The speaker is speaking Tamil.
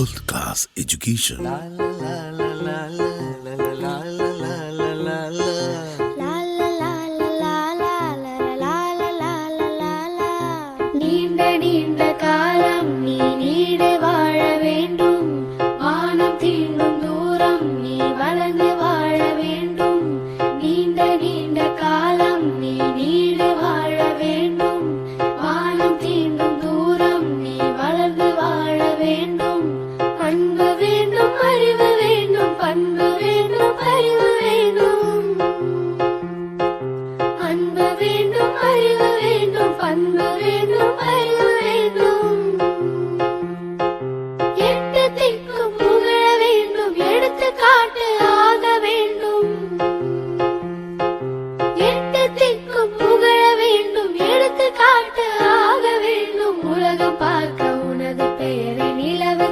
world class education. நீண்ட நீண்ட காலம் நீ நீடு வாழ வேண்டும், வானம் தீண்டும் தூரம் நீ வளர்ந்து வாழ வேண்டும். நீண்ட நீண்ட காலம் நீ நீடு வாழ வேண்டும், வானம் தீண்டும் தூரம் நீ வளர்ந்து வாழ வேண்டும். அன்பு வேண்டும், அறிவு வேண்டும், பண்பு வேண்டும், அறிவு வேண்டும். அன்பு வேண்டும், அறிவு வேண்டும், பண்பு வேண்டும், அறிவு வேண்டும். எட்டு திக்கும் புகழ வேண்டும், எடுத்துக்காட்டு ஆக வேண்டும். எட்டு திக்கும் புகழ வேண்டும், எடுத்துக்காட்டு ஆக வேண்டும். உலகம் பார்க்க உனது பெயரை நிலவு